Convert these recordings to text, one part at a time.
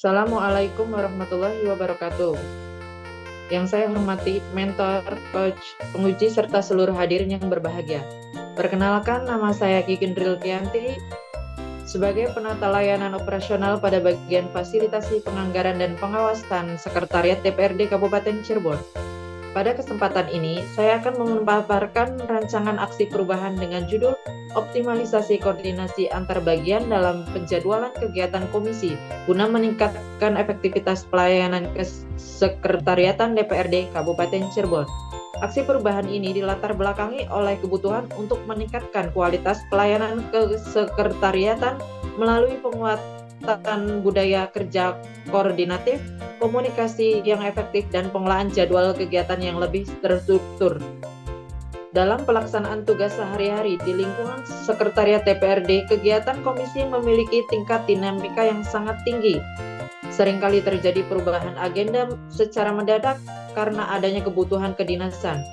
Assalamualaikum warahmatullahi wabarakatuh. Yang saya hormati mentor, coach, penguji, serta seluruh hadirin yang berbahagia. Perkenalkan, nama saya Kikindril Tianti sebagai penata layanan operasional pada bagian fasilitasi penganggaran dan pengawasan Sekretariat DPRD Kabupaten Cirebon. Pada kesempatan ini, saya akan memaparkan rancangan aksi perubahan dengan judul Optimalisasi Koordinasi Antar Bagian dalam Penjadwalan Kegiatan Komisi guna meningkatkan efektivitas pelayanan kesekretariatan DPRD Kabupaten Cirebon. Aksi perubahan ini dilatar belakangi oleh kebutuhan untuk meningkatkan kualitas pelayanan kesekretariatan melalui penguatan budaya kerja koordinatif, komunikasi yang efektif, dan pengolahan jadwal kegiatan yang lebih terstruktur. Dalam pelaksanaan tugas sehari-hari di lingkungan Sekretariat DPRD, kegiatan komisi memiliki tingkat dinamika yang sangat tinggi. Seringkali terjadi perubahan agenda secara mendadak karena adanya kebutuhan kedinasan,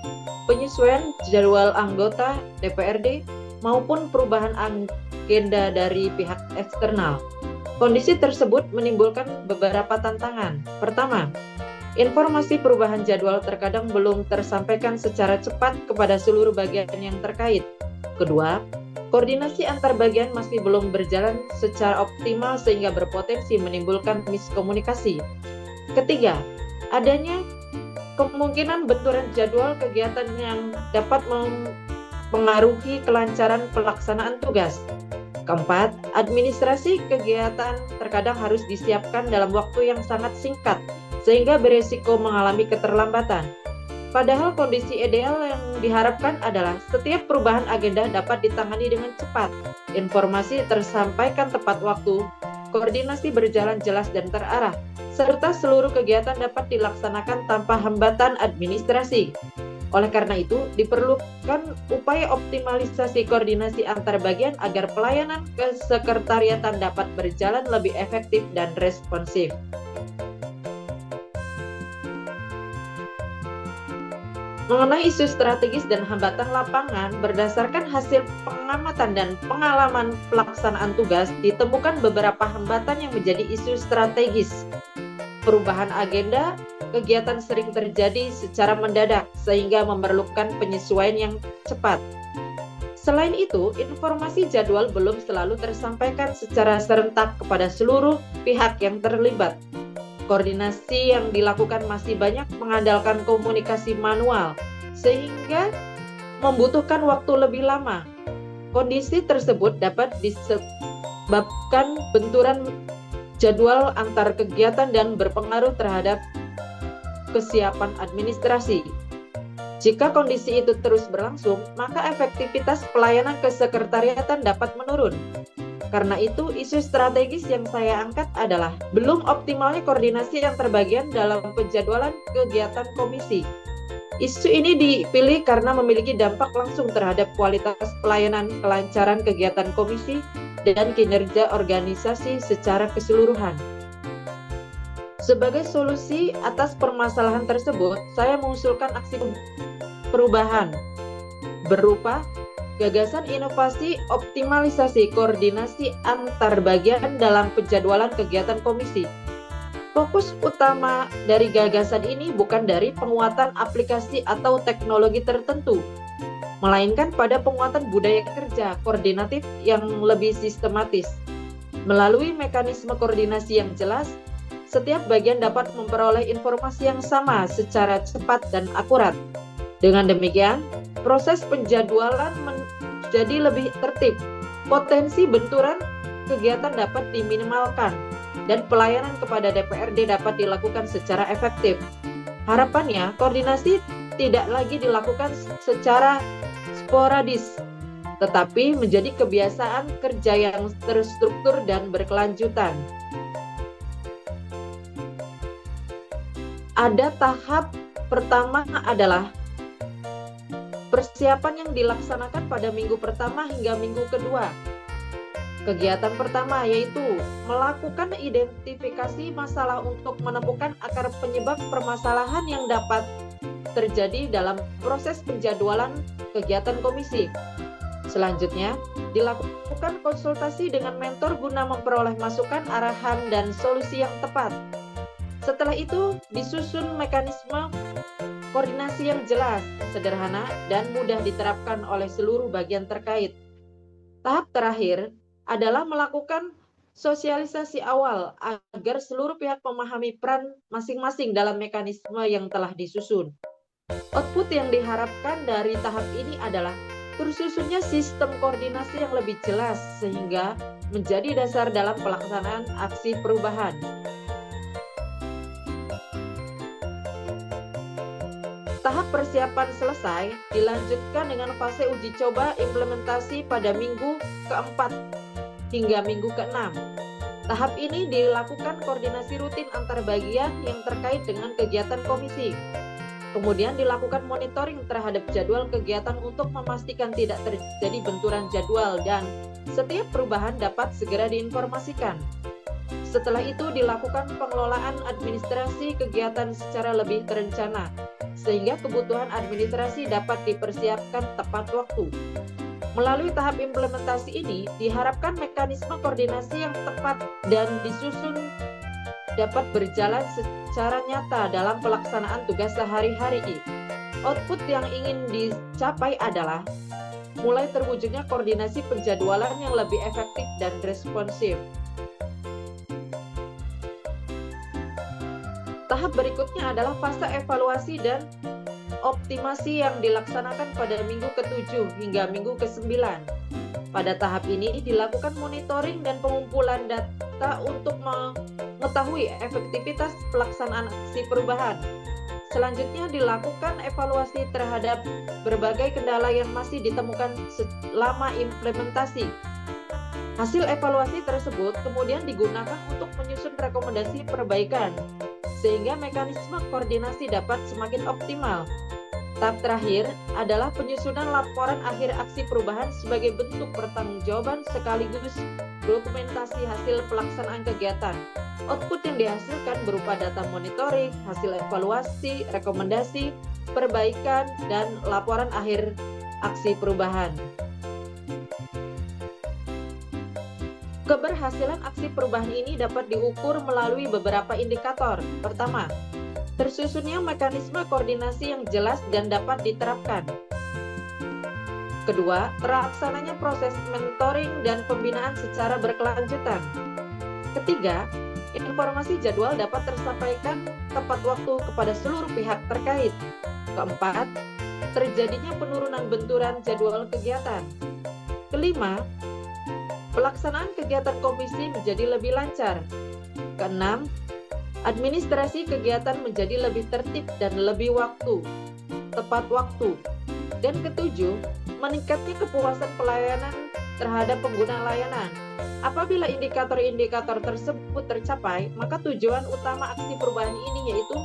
penyesuaian jadwal anggota DPRD, maupun perubahan agenda dari pihak eksternal. Kondisi tersebut menimbulkan beberapa tantangan. Pertama, informasi perubahan jadwal terkadang belum tersampaikan secara cepat kepada seluruh bagian yang terkait. Kedua, koordinasi antar bagian masih belum berjalan secara optimal sehingga berpotensi menimbulkan miskomunikasi. Ketiga, adanya kemungkinan benturan jadwal kegiatan yang dapat mempengaruhi kelancaran pelaksanaan tugas. Keempat, administrasi kegiatan terkadang harus disiapkan dalam waktu yang sangat singkat, sehingga beresiko mengalami keterlambatan. Padahal kondisi ideal yang diharapkan adalah setiap perubahan agenda dapat ditangani dengan cepat, informasi tersampaikan tepat waktu, koordinasi berjalan jelas dan terarah, serta seluruh kegiatan dapat dilaksanakan tanpa hambatan administrasi. Oleh karena itu, diperlukan upaya optimalisasi koordinasi antar bagian agar pelayanan kesekretariatan dapat berjalan lebih efektif dan responsif. Mengenai isu strategis dan hambatan lapangan, berdasarkan hasil pengamatan dan pengalaman pelaksanaan tugas, ditemukan beberapa hambatan yang menjadi isu strategis. Perubahan agenda, kegiatan sering terjadi secara mendadak sehingga memerlukan penyesuaian yang cepat. Selain itu, informasi jadwal belum selalu tersampaikan secara serentak kepada seluruh pihak yang terlibat. Koordinasi yang dilakukan masih banyak mengandalkan komunikasi manual, sehingga membutuhkan waktu lebih lama. Kondisi tersebut dapat disebabkan benturan jadwal antar kegiatan dan berpengaruh terhadap kesiapan administrasi. Jika kondisi itu terus berlangsung, maka efektivitas pelayanan kesekretariatan dapat menurun. Karena itu, isu strategis yang saya angkat adalah belum optimalnya koordinasi antar bagian dalam penjadwalan kegiatan komisi. Isu ini dipilih karena memiliki dampak langsung terhadap kualitas pelayanan, kelancaran kegiatan komisi, dan kinerja organisasi secara keseluruhan. Sebagai solusi atas permasalahan tersebut, saya mengusulkan aksi perubahan berupa gagasan inovasi optimalisasi koordinasi antar bagian dalam penjadwalan kegiatan komisi. Fokus utama dari gagasan ini bukan dari penguatan aplikasi atau teknologi tertentu, melainkan pada penguatan budaya kerja koordinatif yang lebih sistematis. Melalui mekanisme koordinasi yang jelas, setiap bagian dapat memperoleh informasi yang sama secara cepat dan akurat. Dengan demikian, proses penjadwalan menjadi lebih tertib, potensi benturan kegiatan dapat diminimalkan, dan pelayanan kepada DPRD dapat dilakukan secara efektif. Harapannya, koordinasi tidak lagi dilakukan secara sporadis, tetapi menjadi kebiasaan kerja yang terstruktur dan berkelanjutan. Ada tahap pertama adalah persiapan yang dilaksanakan pada minggu pertama hingga minggu kedua. Kegiatan pertama yaitu melakukan identifikasi masalah untuk menemukan akar penyebab permasalahan yang dapat terjadi dalam proses penjadwalan kegiatan komisi. Selanjutnya, dilakukan konsultasi dengan mentor guna memperoleh masukan, arahan, dan solusi yang tepat. Setelah itu, disusun mekanisme koordinasi yang jelas, sederhana, dan mudah diterapkan oleh seluruh bagian terkait. Tahap terakhir adalah melakukan sosialisasi awal agar seluruh pihak memahami peran masing-masing dalam mekanisme yang telah disusun. Output yang diharapkan dari tahap ini adalah tersusunnya sistem koordinasi yang lebih jelas sehingga menjadi dasar dalam pelaksanaan aksi perubahan. Tahap persiapan selesai, dilanjutkan dengan fase uji coba implementasi pada minggu keempat hingga minggu keenam. Tahap ini dilakukan koordinasi rutin antar bagian yang terkait dengan kegiatan komisi. Kemudian dilakukan monitoring terhadap jadwal kegiatan untuk memastikan tidak terjadi benturan jadwal dan setiap perubahan dapat segera diinformasikan. Setelah itu dilakukan pengelolaan administrasi kegiatan secara lebih terencana, sehingga kebutuhan administrasi dapat dipersiapkan tepat waktu. Melalui tahap implementasi ini, diharapkan mekanisme koordinasi yang tepat dan disusun dapat berjalan secara nyata dalam pelaksanaan tugas sehari-hari. Output yang ingin dicapai adalah mulai terwujudnya koordinasi penjadwalan yang lebih efektif dan responsif. Tahap berikutnya adalah fase evaluasi dan optimasi yang dilaksanakan pada minggu ke-7 hingga minggu ke-9. Pada tahap ini dilakukan monitoring dan pengumpulan data untuk mengetahui efektivitas pelaksanaan aksi perubahan. Selanjutnya dilakukan evaluasi terhadap berbagai kendala yang masih ditemukan selama implementasi. Hasil evaluasi tersebut kemudian digunakan untuk menyusun rekomendasi perbaikan, sehingga mekanisme koordinasi dapat semakin optimal. Tahap terakhir adalah penyusunan laporan akhir aksi perubahan sebagai bentuk pertanggungjawaban sekaligus dokumentasi hasil pelaksanaan kegiatan. Output yang dihasilkan berupa data monitoring, hasil evaluasi, rekomendasi, perbaikan, dan laporan akhir aksi perubahan. Keberhasilan aksi perubahan ini dapat diukur melalui beberapa indikator. Pertama, tersusunnya mekanisme koordinasi yang jelas dan dapat diterapkan. Kedua, terlaksananya proses mentoring dan pembinaan secara berkelanjutan. Ketiga, informasi jadwal dapat tersampaikan tepat waktu kepada seluruh pihak terkait. Keempat, terjadinya penurunan benturan jadwal kegiatan. Kelima, pelaksanaan kegiatan komisi menjadi lebih lancar. Keenam, administrasi kegiatan menjadi lebih tertib dan lebih tepat waktu. Dan ketujuh, meningkatnya kepuasan pelayanan terhadap pengguna layanan. Apabila indikator-indikator tersebut tercapai, maka tujuan utama aksi perubahan ini yaitu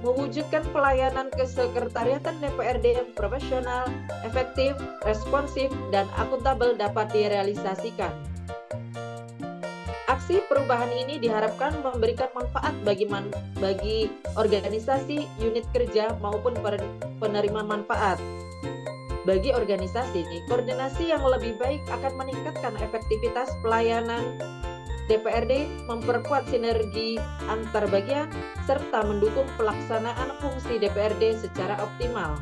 mewujudkan pelayanan kesekretariatan DPRD yang profesional, efektif, responsif, dan akuntabel dapat direalisasikan. Aksi perubahan ini diharapkan memberikan manfaat bagi organisasi, unit kerja, maupun penerima manfaat. Bagi organisasi, koordinasi yang lebih baik akan meningkatkan efektivitas pelayanan DPRD, memperkuat sinergi antar bagian, serta mendukung pelaksanaan fungsi DPRD secara optimal.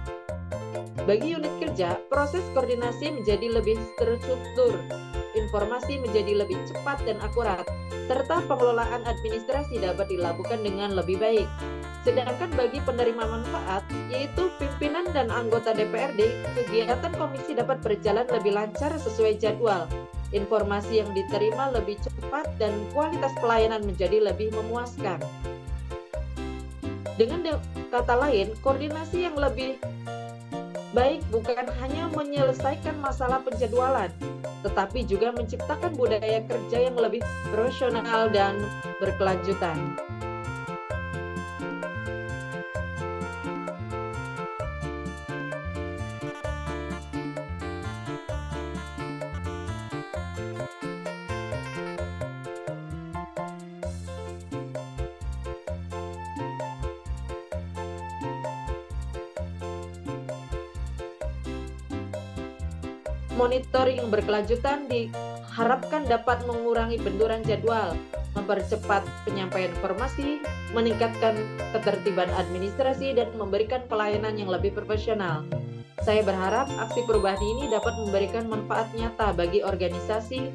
Bagi unit kerja, proses koordinasi menjadi lebih terstruktur, informasi menjadi lebih cepat dan akurat, serta pengelolaan administrasi dapat dilakukan dengan lebih baik. Sedangkan bagi penerima manfaat, yaitu pimpinan dan anggota DPRD, kegiatan komisi dapat berjalan lebih lancar sesuai jadwal. Informasi yang diterima lebih cepat dan kualitas pelayanan menjadi lebih memuaskan. Dengan kata lain, koordinasi yang lebih baik bukan hanya menyelesaikan masalah penjadwalan, tetapi juga menciptakan budaya kerja yang lebih profesional dan berkelanjutan. monitoring berkelanjutan diharapkan dapat mengurangi benturan jadwal, mempercepat penyampaian informasi, meningkatkan ketertiban administrasi, dan memberikan pelayanan yang lebih profesional. Saya berharap aksi perubahan ini dapat memberikan manfaat nyata bagi organisasi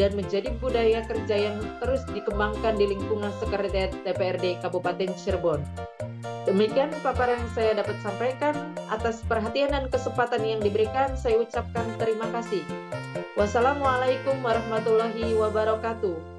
dan menjadi budaya kerja yang terus dikembangkan di lingkungan Sekretariat DPRD Kabupaten Cirebon. Demikian paparan yang saya dapat sampaikan. Atas perhatian dan kesempatan yang diberikan, saya ucapkan terima kasih. Wassalamualaikum warahmatullahi wabarakatuh.